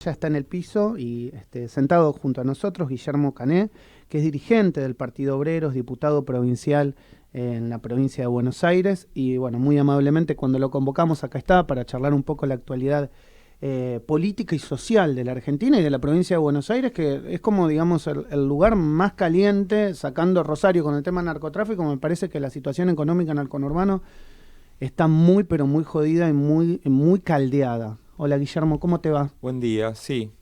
Ya está en el piso y sentado junto a nosotros Guillermo Cané, que es dirigente del Partido Obrero, es diputado provincial en la provincia de Buenos Aires y bueno, muy amablemente cuando lo convocamos acá está para charlar un poco la actualidad política y social de la Argentina y de la provincia de Buenos Aires, que es como digamos el lugar más caliente, sacando Rosario con el tema narcotráfico. Me parece que la situación económica en el conurbano está muy pero muy jodida y muy caldeada. Hola Guillermo, ¿cómo te va? Buen día, sí,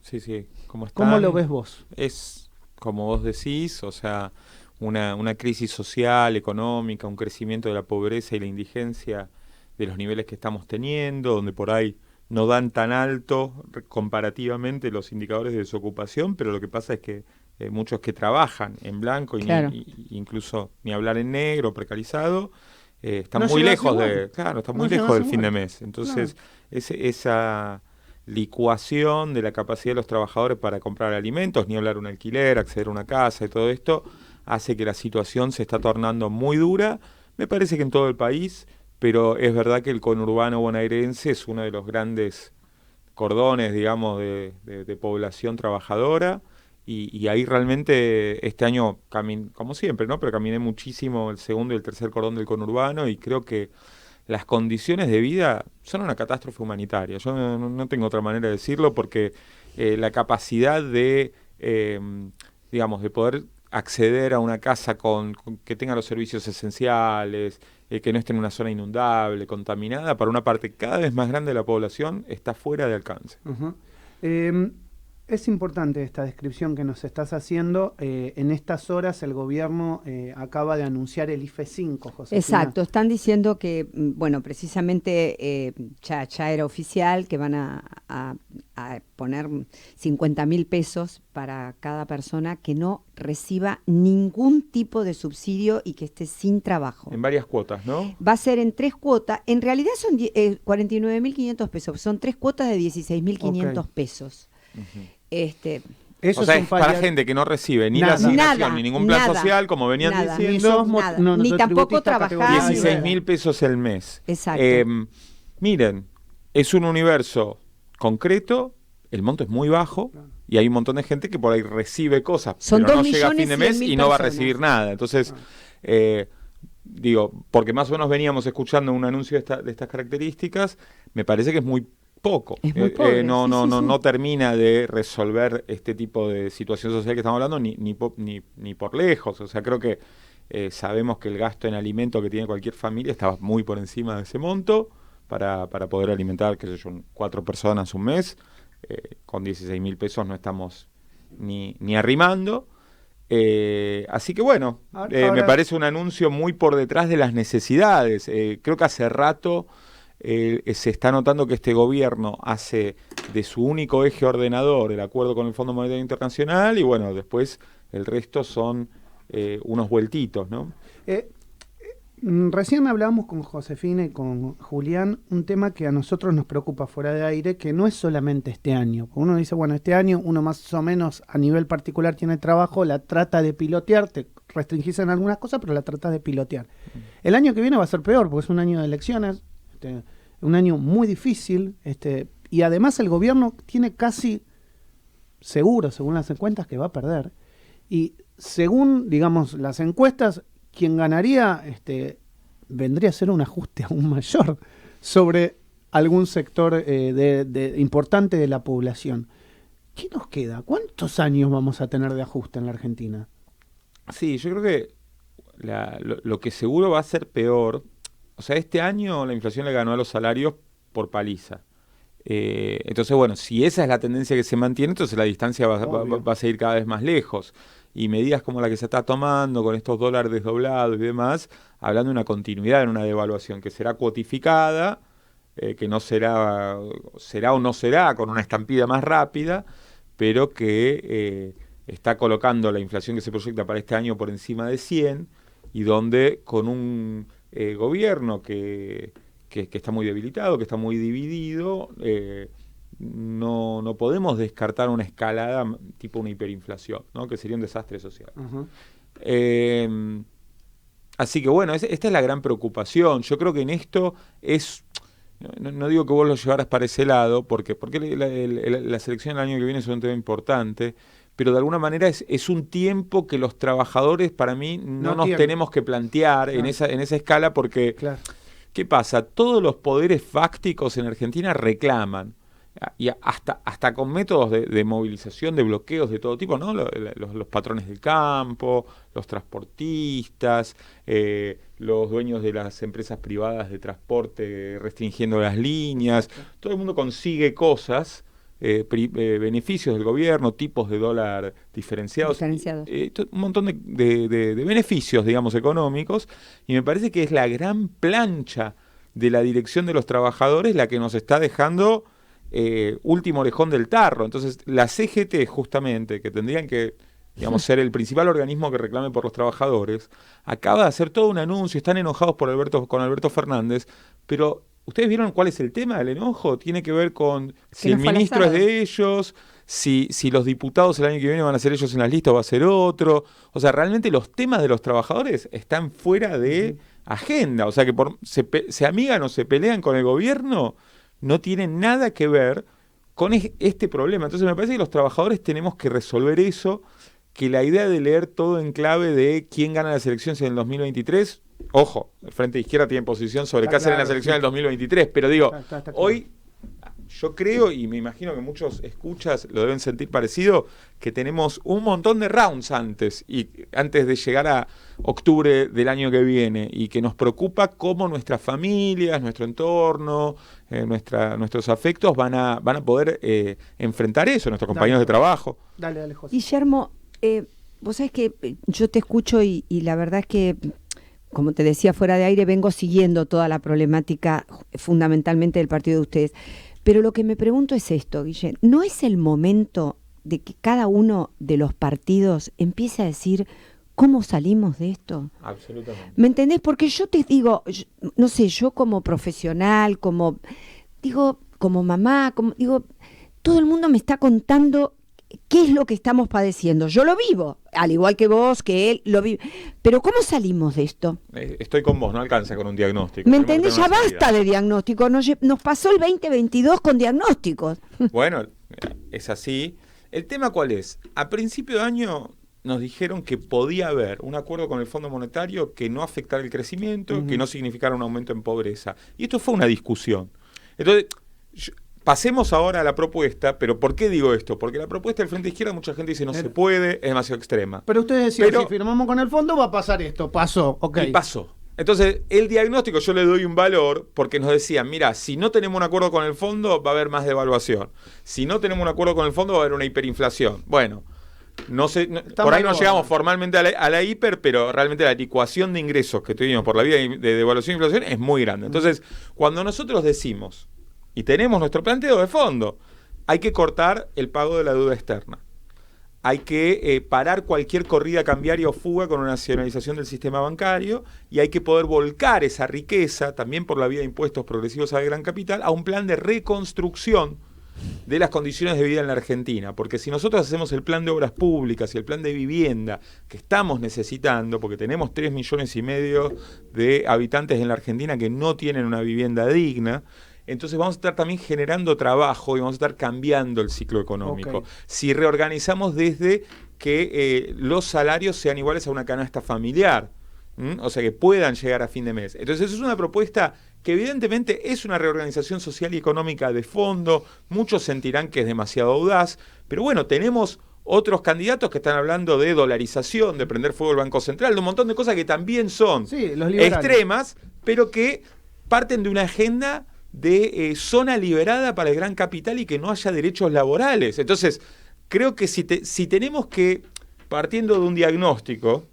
¿cómo ¿Cómo lo están? ves vos? Es, como vos decís, o sea, una crisis social, económica, un crecimiento de la pobreza y la indigencia de los niveles que estamos teniendo, donde por ahí no dan tan alto comparativamente los indicadores de desocupación, pero lo que pasa es que muchos que trabajan en blanco Claro. incluso ni hablar en negro, precarizado, están No muy llegás lejos igual. claro, están No muy lejos llegás del fin de igual. mes. Claro. Entonces, esa licuación de la capacidad de los trabajadores para comprar alimentos, ni hablar un alquiler, acceder a una casa y todo esto, hace que la situación se está tornando muy dura. Me parece que en todo el país, pero es verdad que el conurbano bonaerense es uno de los grandes cordones, digamos, de población trabajadora. Y ahí realmente este año, como siempre, ¿no? Pero caminé muchísimo el segundo y el tercer cordón del conurbano y creo que las condiciones de vida son una catástrofe humanitaria. Yo no tengo otra manera de decirlo porque la capacidad digamos, de poder acceder a una casa que tenga los servicios esenciales, que no esté en una zona inundable, contaminada, para una parte cada vez más grande de la población está fuera de alcance. Ujú. Eh, es importante esta descripción que nos estás haciendo. En estas horas el gobierno acaba de anunciar el IFE 5, Josefina. Exacto, están diciendo que, bueno, precisamente ya era oficial que van a poner 50.000 pesos para cada persona que no reciba ningún tipo de subsidio y que esté sin trabajo. En varias cuotas, ¿no? Va a ser en 3 cuotas, en realidad son 49.500 pesos, son 3 cuotas de 16.500 Ok. pesos. Ujú. Este, Eso O sea, es un es para paliativo. gente que no recibe ni la Nada. asignación nada, ni ningún plan nada, social, como venían nada. Ni diciendo. sos Nada, no ni sos tampoco tributista trabajar, categoría ni 16 A. mil pesos el mes. Exacto. Miren, es un universo concreto, el monto es muy bajo y hay un montón de gente que por ahí recibe cosas, Son pero no 2 llega a fin millones de cien mes mil y no va a personas. recibir nada. Entonces, digo, porque más o menos veníamos escuchando un anuncio de estas características, me parece que es muy poco. Es muy pobre, No, sí, no, sí, no, sí. no termina de resolver este tipo de situación social que estamos hablando ni por lejos. O sea, creo que sabemos que el gasto en alimento que tiene cualquier familia está muy por encima de ese monto para poder alimentar, qué sé yo, 4 personas un mes. Con 16.000 pesos no estamos ni arrimando. Así que bueno, me Ahora, parece un anuncio muy por detrás de las necesidades. Creo que hace rato se está notando que este gobierno hace de su único eje ordenador el acuerdo con el Fondo Monetario Internacional y bueno, después el resto son unos vueltitos, ¿no? eh, recién hablábamos con Josefina y con Julián un tema que a nosotros nos preocupa fuera de aire, que no es solamente este año. Uno dice, bueno, este año uno más o menos a nivel particular tiene trabajo, la trata de pilotear, te restringís en algunas cosas, pero la tratas de pilotear. El año que viene va a ser peor, porque es un año de elecciones, un año muy difícil, y además el gobierno tiene casi seguro, según las encuestas, que va a perder. Y según, digamos, las encuestas, quien ganaría vendría a ser un ajuste aún mayor sobre algún sector importante de la población. ¿Qué nos queda? ¿Cuántos años vamos a tener de ajuste en la Argentina? Sí, yo creo que lo que seguro va a ser peor, o sea, este año la inflación le ganó a los salarios por paliza. Entonces, bueno, si esa es la tendencia que se mantiene, entonces la distancia va a seguir cada vez más lejos. Y medidas como la que se está tomando con estos dólares desdoblados y demás, hablando de una continuidad en una devaluación que será cuotificada, que no será o no será, con una estampida más rápida, pero que está colocando la inflación que se proyecta para este año por encima de 100 y donde con un gobierno que está muy debilitado, que está muy dividido, no podemos descartar una escalada tipo una hiperinflación, ¿no? Que sería un desastre social. Uh-huh. Así que bueno, esta es la gran preocupación. Yo creo que en esto es no digo que vos lo llevaras para ese lado, porque la selección del año que viene es un tema importante, pero de alguna manera es un tiempo que los trabajadores, para mí, no nos tenemos que plantear en esa escala, porque, ¿qué pasa? Todos los poderes fácticos en Argentina reclaman, y hasta con métodos de movilización, de bloqueos de todo tipo, ¿no? Los patrones del campo, los transportistas, los dueños de las empresas privadas de transporte restringiendo las líneas, todo el mundo consigue cosas, beneficios del gobierno, tipos de dólar diferenciados. Un montón de beneficios, digamos, económicos, y me parece que es la gran plancha de la dirección de los trabajadores la que nos está dejando último orejón del tarro. Entonces, la CGT, justamente, que tendrían que, digamos, ser el principal organismo que reclame por los trabajadores, acaba de hacer todo un anuncio, están enojados con Alberto Fernández, pero ¿ustedes vieron cuál es el tema del enojo? Tiene que ver con si el ministro es de ellos, si los diputados el año que viene van a ser ellos en las listas o va a ser otro. O sea, realmente los temas de los trabajadores están fuera de agenda. O sea, que se amigan o se pelean con el gobierno, no tienen nada que ver con este problema. Entonces me parece que los trabajadores tenemos que resolver eso, que la idea de leer todo en clave de quién gana las elecciones en el 2023, ojo, el Frente de Izquierda tiene posición sobre qué hacer en las elecciones del 2023, pero digo, hoy yo creo, y me imagino que muchos escuchas lo deben sentir parecido, que tenemos un montón de rounds antes de llegar a octubre del año que viene, y que nos preocupa cómo nuestras familias, nuestro entorno, nuestros afectos van a poder enfrentar eso, nuestros compañeros de trabajo. Dale, José. Guillermo, vos sabés que yo te escucho y la verdad es que, como te decía fuera de aire, vengo siguiendo toda la problemática fundamentalmente del partido de ustedes. Pero lo que me pregunto es esto, Guille, ¿no es el momento de que cada uno de los partidos empiece a decir cómo salimos de esto? Absolutamente. ¿Me entendés? Porque yo te digo, no sé, yo como profesional, como mamá, todo el mundo me está contando qué es lo que estamos padeciendo. Yo lo vivo, al igual que vos, que él lo vive. Pero ¿cómo salimos de esto? Estoy con vos, no alcanza con un diagnóstico. ¿Me entendés? Ya basta de diagnóstico. Nos pasó el 2022 con diagnósticos. Bueno, es así. ¿El tema cuál es? A principio de año nos dijeron que podía haber un acuerdo con el Fondo Monetario que no afectara el crecimiento, que no significara un aumento en pobreza. Y esto fue una discusión. Entonces, pasemos ahora a la propuesta, pero ¿por qué digo esto? Porque la propuesta del Frente Izquierda, mucha gente dice no se puede, es demasiado extrema. Pero ustedes decían, si firmamos con el fondo va a pasar esto, pasó, ok. Y pasó. Entonces, el diagnóstico yo le doy un valor porque nos decían, mira, si no tenemos un acuerdo con el fondo va a haber más devaluación. Si no tenemos un acuerdo con el fondo va a haber una hiperinflación. Bueno, no sé, por ahí no llegamos formalmente a la hiper, pero realmente la licuación de ingresos que tuvimos por la vía de devaluación e inflación es muy grande. Entonces, cuando nosotros decimos, y tenemos nuestro planteo de fondo, hay que cortar el pago de la deuda externa. Hay que parar cualquier corrida cambiaria o fuga con una nacionalización del sistema bancario, y hay que poder volcar esa riqueza, también por la vía de impuestos progresivos al gran capital, a un plan de reconstrucción de las condiciones de vida en la Argentina. Porque si nosotros hacemos el plan de obras públicas y el plan de vivienda que estamos necesitando, porque tenemos 3,5 millones de habitantes en la Argentina que no tienen una vivienda digna, entonces vamos a estar también generando trabajo y vamos a estar cambiando el ciclo económico. Okay. Si reorganizamos desde que los salarios sean iguales a una canasta familiar, o sea, que puedan llegar a fin de mes. Entonces eso es una propuesta que evidentemente es una reorganización social y económica de fondo. Muchos sentirán que es demasiado audaz, pero bueno, tenemos otros candidatos que están hablando de dolarización, de prender fuego el Banco Central, de un montón de cosas que también son extremas, pero que parten de una agenda de zona liberada para el gran capital y que no haya derechos laborales. Entonces, creo que si tenemos que, partiendo de un diagnóstico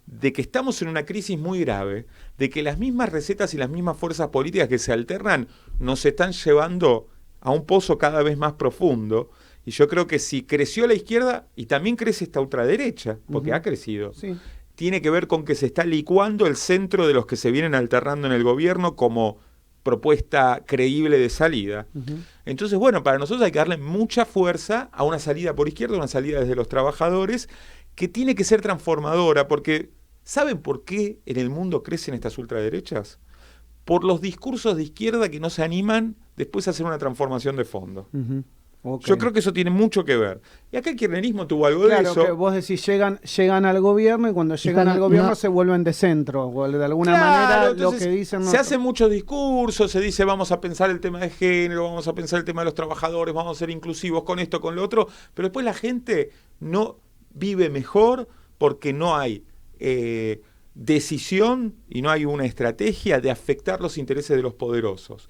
de que estamos en una crisis muy grave, de que las mismas recetas y las mismas fuerzas políticas que se alternan nos están llevando a un pozo cada vez más profundo, y yo creo que si creció la izquierda, y también crece esta ultraderecha, porque ha crecido, tiene que ver con que se está licuando el centro de los que se vienen alternando en el gobierno como propuesta creíble de salida. Entonces, bueno, para nosotros hay que darle mucha fuerza a una salida por izquierda, una salida desde los trabajadores, que tiene que ser transformadora, porque ¿saben por qué en el mundo crecen estas ultraderechas? por los discursos de izquierda que no se animan después a hacer una transformación de fondo. Okay. Yo creo que eso tiene mucho que ver. Y acá el kirchnerismo tuvo algo de eso. Claro, que vos decís, llegan al gobierno y cuando llegan al gobierno se vuelven de centro, o de alguna manera lo que dicen... Se hacen muchos discursos, se dice vamos a pensar el tema de género, vamos a pensar el tema de los trabajadores, vamos a ser inclusivos con esto, con lo otro, pero después la gente no vive mejor porque no hay decisión y no hay una estrategia de afectar los intereses de los poderosos.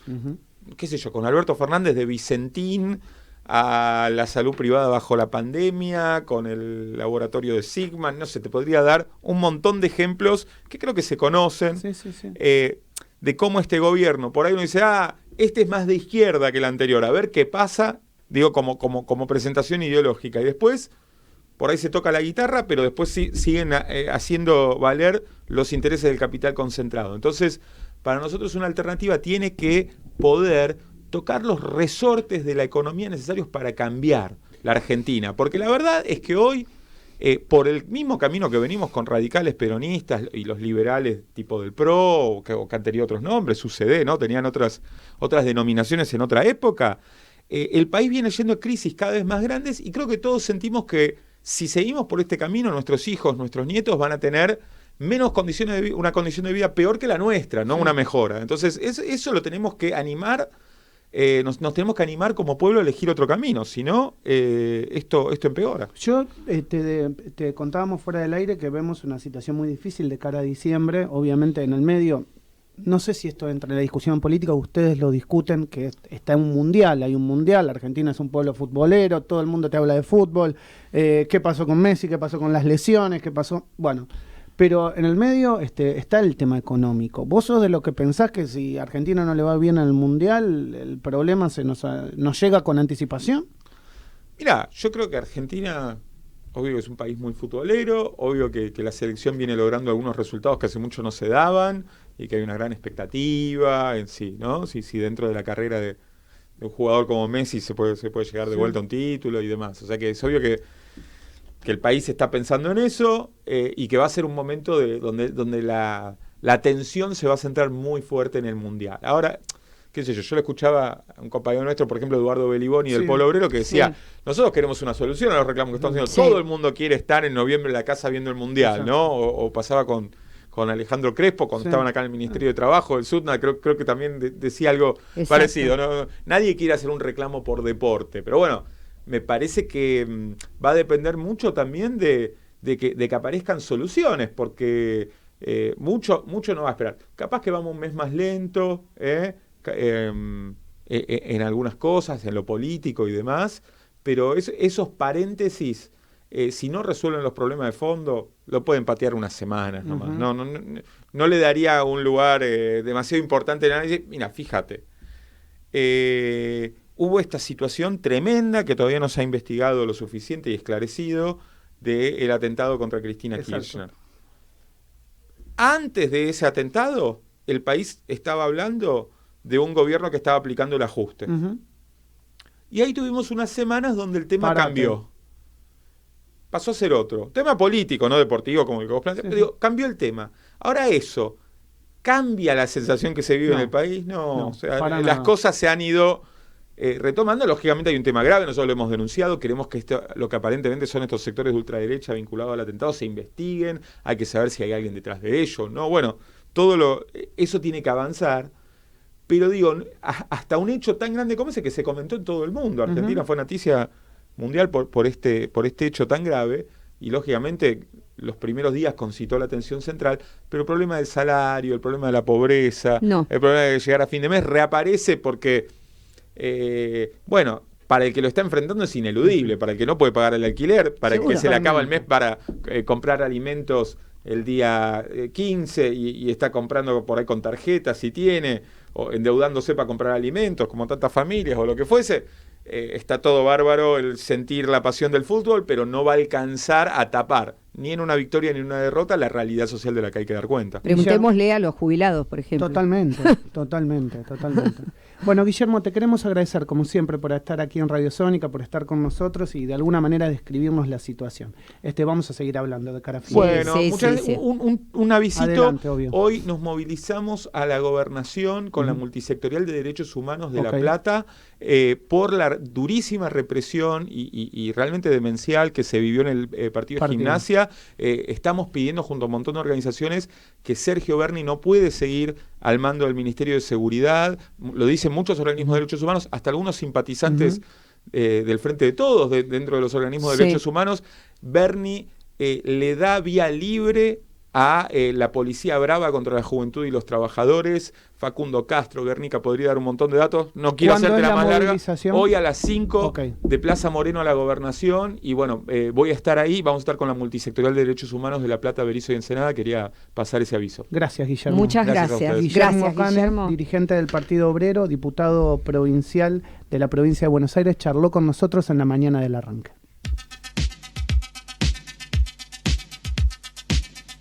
Qué sé yo, con Alberto Fernández de Vicentín a la salud privada bajo la pandemia, con el laboratorio de Sigman, no sé, te podría dar un montón de ejemplos que creo que se conocen, de cómo este gobierno, por ahí uno dice, este es más de izquierda que el anterior, a ver qué pasa, digo, como presentación ideológica, y después, por ahí se toca la guitarra, pero después siguen haciendo valer los intereses del capital concentrado. Entonces, para nosotros una alternativa tiene que poder tocar los resortes de la economía necesarios para cambiar la Argentina. Porque la verdad es que hoy, por el mismo camino que venimos con radicales peronistas y los liberales tipo del PRO, o que han tenido otros nombres, UCD, ¿no? Tenían otras denominaciones en otra época, el país viene yendo a crisis cada vez más grandes y creo que todos sentimos que si seguimos por este camino, nuestros hijos, nuestros nietos van a tener menos condiciones de vida, una condición de vida peor que la nuestra, no una mejora. Entonces, eso lo tenemos que animar. Nos tenemos que animar como pueblo a elegir otro camino, si no, esto empeora. Yo te contábamos fuera del aire que vemos una situación muy difícil de cara a diciembre, obviamente en el medio, no sé si esto entra en la discusión política, ustedes lo discuten, que está en un mundial, hay un mundial, Argentina es un pueblo futbolero, todo el mundo te habla de fútbol, qué pasó con Messi, qué pasó con las lesiones, qué pasó, bueno... Pero en el medio está el tema económico. ¿Vos sos de lo que pensás que si a Argentina no le va bien en el Mundial, el problema nos llega con anticipación? Mirá, yo creo que Argentina, obvio que es un país muy futbolero, obvio que la selección viene logrando algunos resultados que hace mucho no se daban y que hay una gran expectativa en sí, ¿no? Si dentro de la carrera de un jugador como Messi se puede llegar de vuelta a un título y demás. O sea que es obvio que el país está pensando en eso y que va a ser un momento donde la tensión se va a centrar muy fuerte en el Mundial. Ahora, qué sé yo le escuchaba a un compañero nuestro, por ejemplo, Eduardo Beliboni del Polo Obrero, que decía, nosotros queremos una solución a los reclamos que estamos haciendo. Todo el mundo quiere estar en noviembre en la casa viendo el Mundial, ¿no? O pasaba con Alejandro Crespo, cuando estaban acá en el Ministerio de Trabajo, el SUTNA, creo que también decía algo parecido, ¿no? Nadie quiere hacer un reclamo por deporte, pero bueno, me parece que va a depender mucho también de que aparezcan soluciones, porque mucho no va a esperar. Capaz que vamos un mes más lento en algunas cosas, en lo político y demás, pero esos paréntesis, si no resuelven los problemas de fondo, lo pueden patear unas semanas nomás. No le daría un lugar demasiado importante en el análisis. Mira, fíjate. Hubo esta situación tremenda que todavía no se ha investigado lo suficiente y esclarecido del atentado contra Cristina Kirchner. Antes de ese atentado, el país estaba hablando de un gobierno que estaba aplicando el ajuste. Y ahí tuvimos unas semanas donde el tema cambió. Pasó a ser otro. Tema político, no deportivo, como el que vos planteás. Pero digo, cambió el tema. Ahora eso, ¿cambia la sensación que se vive en el país? No, o sea, las cosas se han ido... retomando, lógicamente hay un tema grave, nosotros lo hemos denunciado, queremos que lo que aparentemente son estos sectores de ultraderecha vinculados al atentado se investiguen, hay que saber si hay alguien detrás de ello, ¿no? Bueno, eso tiene que avanzar, pero digo, hasta un hecho tan grande como ese que se comentó en todo el mundo, Argentina fue noticia mundial por este hecho tan grave, y lógicamente los primeros días concitó la atención central, pero el problema del salario, el problema de la pobreza, el problema de llegar a fin de mes reaparece porque bueno, para el que lo está enfrentando es ineludible, para el que no puede pagar el alquiler, para el que se le acaba el mes para comprar alimentos el día 15 y está comprando por ahí con tarjetas si tiene, o endeudándose para comprar alimentos, como tantas familias o lo que fuese, está todo bárbaro el sentir la pasión del fútbol, pero no va a alcanzar a tapar ni en una victoria ni en una derrota, la realidad social de la que hay que dar cuenta. Preguntémosle a los jubilados, por ejemplo. Totalmente. Bueno, Guillermo, te queremos agradecer, como siempre, por estar aquí en Radio Sónica, por estar con nosotros y de alguna manera describirnos la situación. Vamos a seguir hablando de cara a fin. Bueno, Sí. un avisito. Adelante, obvio. Hoy nos movilizamos a la gobernación con la multisectorial de derechos humanos de La Plata por la durísima represión y realmente demencial que se vivió en el partido de Gimnasia. Estamos pidiendo junto a un montón de organizaciones que Sergio Berni no puede seguir al mando del Ministerio de Seguridad. Lo dicen muchos organismos de derechos humanos, hasta algunos simpatizantes del Frente de Todos dentro de los organismos de derechos humanos. Berni le da vía libre a la policía brava contra la juventud y los trabajadores. Facundo Castro, Guernica, podría dar un montón de datos. No quiero hacerte la más larga. Hoy a las 5 de Plaza Moreno a la Gobernación. Y bueno, voy a estar ahí. Vamos a estar con la multisectorial de derechos humanos de La Plata, Berisso y Ensenada. Quería pasar ese aviso. Gracias, Guillermo. Muchas gracias. Guillermo, dirigente del Partido Obrero, diputado provincial de la provincia de Buenos Aires, charló con nosotros en la mañana del arranque.